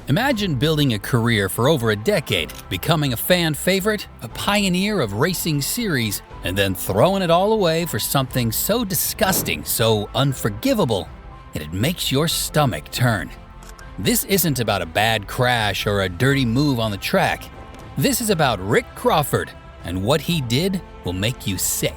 Imagine building a career for over a decade, becoming a fan favorite, a pioneer of racing series, and then throwing it all away for something so disgusting, so unforgivable, that it makes your stomach turn. This isn't about a bad crash or a dirty move on the track. This is about Rick Crawford, and what he did will make you sick.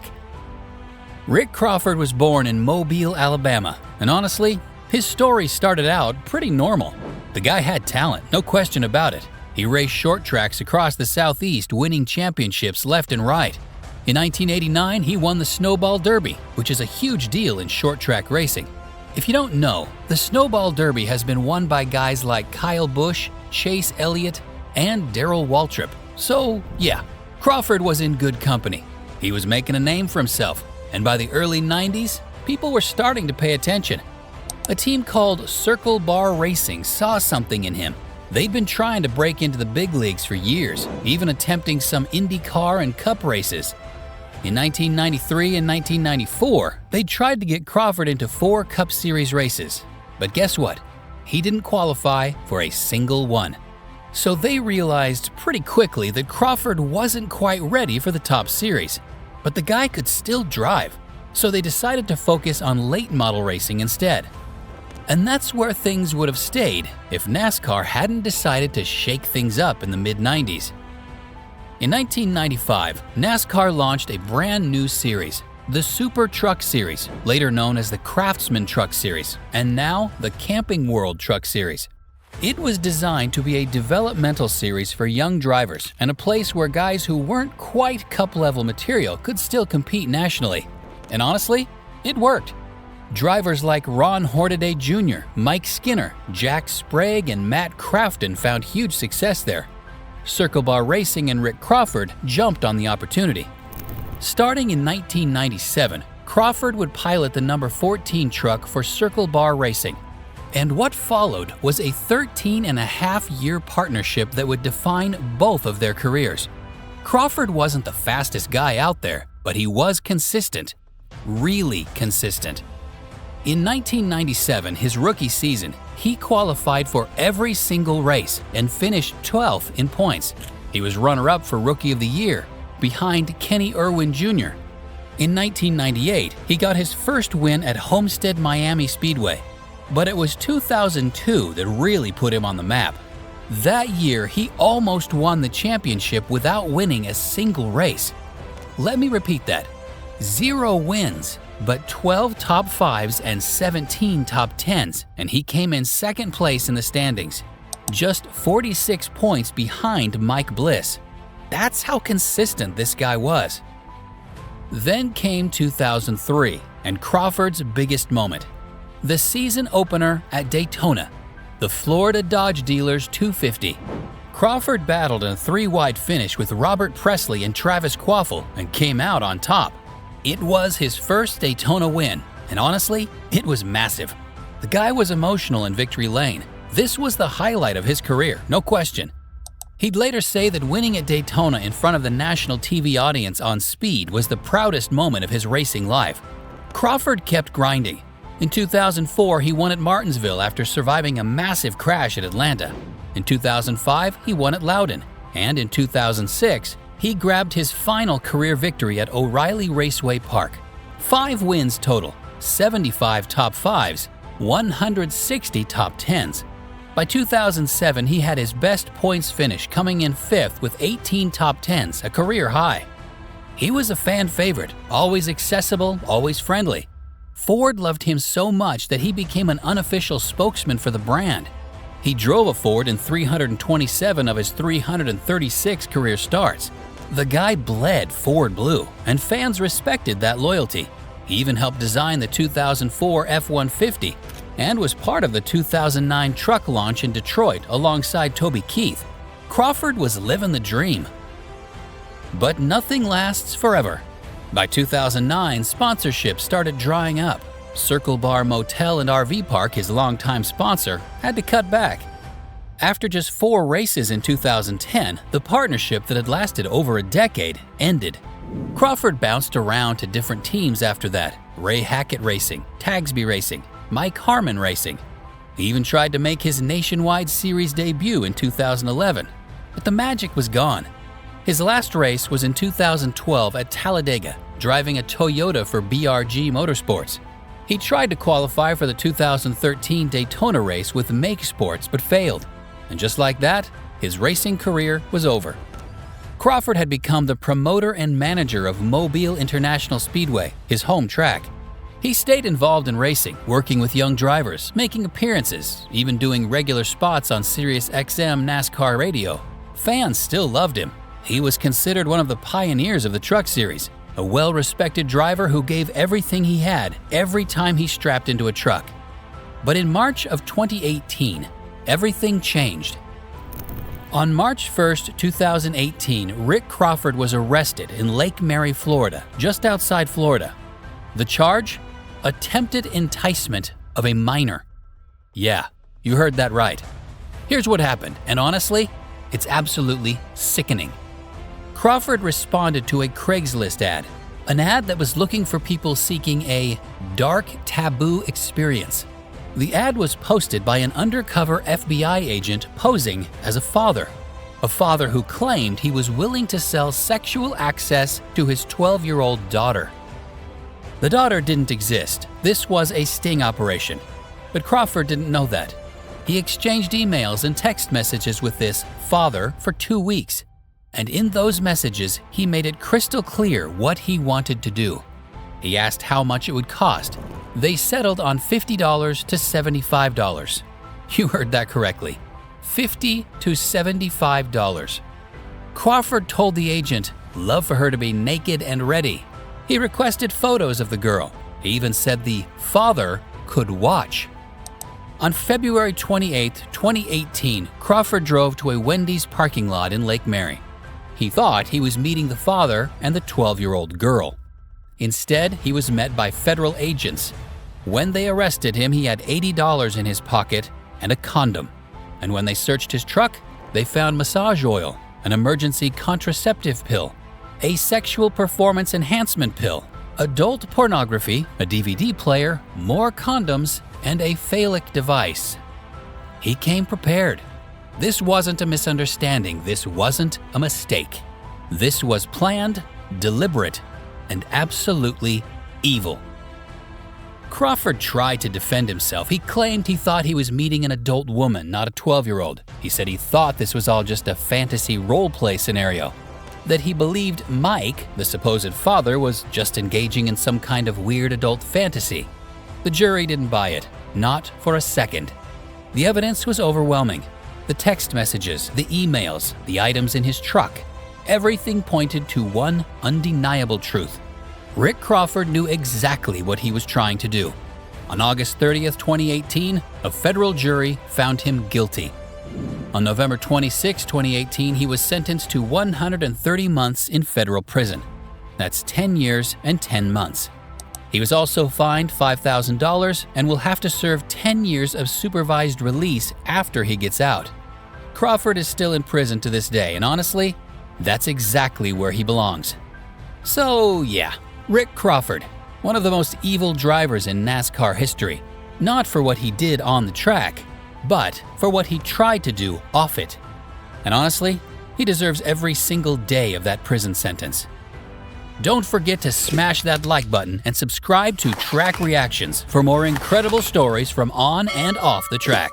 Rick Crawford was born in Mobile, Alabama, and honestly, his story started out pretty normal. The guy had talent, no question about it. He raced short tracks across the Southeast, winning championships left and right. In 1989, he won the Snowball Derby, which is a huge deal in short track racing. If you don't know, the Snowball Derby has been won by guys like Kyle Busch, Chase Elliott, and Darrell Waltrip. So yeah, Crawford was in good company. He was making a name for himself, and by the early 90s, people were starting to pay attention. A team called Circle Bar Racing saw something in him. They'd been trying to break into the big leagues for years, even attempting some IndyCar and Cup races. In 1993 and 1994, they tried to get Crawford into 4 Cup Series races. But guess what? He didn't qualify for a single one. So they realized pretty quickly that Crawford wasn't quite ready for the top series. But the guy could still drive, so they decided to focus on late model racing instead. And that's where things would have stayed if NASCAR hadn't decided to shake things up in the mid-90s. In 1995, NASCAR launched a brand new series, the Super Truck Series, later known as the Craftsman Truck Series, and now the Camping World Truck Series. It was designed to be a developmental series for young drivers and a place where guys who weren't quite Cup-level material could still compete nationally. And honestly, it worked. Drivers like Ron Hornaday Jr., Mike Skinner, Jack Sprague, and Matt Crafton found huge success there. Circle Bar Racing and Rick Crawford jumped on the opportunity. Starting in 1997, Crawford would pilot the number 14 truck for Circle Bar Racing. And what followed was a 13-and-a-half-year partnership that would define both of their careers. Crawford wasn't the fastest guy out there, but he was consistent. Really consistent. In 1997, his rookie season, he qualified for every single race and finished 12th in points. He was runner-up for Rookie of the Year, behind Kenny Irwin Jr. In 1998, he got his first win at Homestead Miami Speedway. But it was 2002 that really put him on the map. That year, he almost won the championship without winning a single race. Let me repeat that. 0 wins, but 12 top 5s and 17 top 10s, and he came in second place in the standings, just 46 points behind Mike Bliss. That's how consistent this guy was. Then came 2003, and Crawford's biggest moment. The season opener at Daytona, the Florida Dodge Dealers 250. Crawford battled in a 3-wide finish with Robert Presley and Travis Quaffle and came out on top. It was his first Daytona win, and honestly, it was massive. The guy was emotional in victory lane. This was the highlight of his career, no question. He'd later say that winning at Daytona in front of the national TV audience on speed was the proudest moment of his racing life. Crawford kept grinding. In 2004, he won at Martinsville after surviving a massive crash at Atlanta. In 2005, he won at Loudon, and in 2006, he grabbed his final career victory at O'Reilly Raceway Park. 5 wins total, 75 top 5s, 160 top 10s. By 2007, he had his best points finish, coming in 5th with 18 top 10s, a career high. He was a fan favorite, always accessible, always friendly. Ford loved him so much that he became an unofficial spokesman for the brand. He drove a Ford in 327 of his 336 career starts. The guy bled Ford blue, and fans respected that loyalty. He even helped design the 2004 F-150 and was part of the 2009 truck launch in Detroit alongside Toby Keith. Crawford was living the dream. But nothing lasts forever. By 2009, sponsorships started drying up. Circle Bar Motel and RV Park, his longtime sponsor, had to cut back. After just 4 races in 2010, the partnership that had lasted over a decade ended. Crawford bounced around to different teams after that: Ray Hackett Racing, Tagsby Racing, Mike Harmon Racing. He even tried to make his nationwide series debut in 2011, but the magic was gone. His last race was in 2012 at Talladega, driving a Toyota for BRG Motorsports. He tried to qualify for the 2013 Daytona race with Make Sports but failed, and just like that, his racing career was over. Crawford had become the promoter and manager of Mobile International Speedway, his home track. He stayed involved in racing, working with young drivers, making appearances, even doing regular spots on Sirius XM NASCAR radio. Fans still loved him. He was considered one of the pioneers of the truck series, a well-respected driver who gave everything he had every time he strapped into a truck. But in March of 2018, everything changed. On March 1st, 2018, Rick Crawford was arrested in Lake Mary, Florida, just outside Florida. The charge? Attempted enticement of a minor. Yeah, you heard that right. Here's what happened, and honestly, it's absolutely sickening. Crawford responded to a Craigslist ad, an ad that was looking for people seeking a dark, taboo experience. The ad was posted by an undercover FBI agent posing as a father who claimed he was willing to sell sexual access to his 12-year-old daughter. The daughter didn't exist. This was a sting operation. But Crawford didn't know that. He exchanged emails and text messages with this father for 2 weeks. And in those messages, he made it crystal clear what he wanted to do. He asked how much it would cost. They settled on $50 to $75. You heard that correctly. $50 to $75. Crawford told the agent, love for her to be naked and ready. He requested photos of the girl. He even said the father could watch. On February 28, 2018, Crawford drove to a Wendy's parking lot in Lake Mary. He thought he was meeting the father and the 12-year-old girl. Instead, he was met by federal agents. When they arrested him, he had $80 in his pocket and a condom. And when they searched his truck, they found massage oil, an emergency contraceptive pill, a sexual performance enhancement pill, adult pornography, a DVD player, more condoms, and a phallic device. He came prepared. This wasn't a misunderstanding. This wasn't a mistake. This was planned, deliberate, and absolutely evil. Crawford tried to defend himself. He claimed he thought he was meeting an adult woman, not a 12-year-old. He said he thought this was all just a fantasy role-play scenario. That he believed Mike, the supposed father, was just engaging in some kind of weird adult fantasy. The jury didn't buy it, not for a second. The evidence was overwhelming. The text messages, the emails, the items in his truck. Everything pointed to one undeniable truth. Rick Crawford knew exactly what he was trying to do. On August 30th, 2018, a federal jury found him guilty. On November 26, 2018, he was sentenced to 130 months in federal prison. That's 10 years and 10 months. He was also fined $5,000 and will have to serve 10 years of supervised release after he gets out. Crawford is still in prison to this day, and honestly, that's exactly where he belongs. So yeah, Rick Crawford, one of the most evil drivers in NASCAR history, not for what he did on the track, but for what he tried to do off it. And honestly, he deserves every single day of that prison sentence. Don't forget to smash that like button and subscribe to Track Reactions for more incredible stories from on and off the track.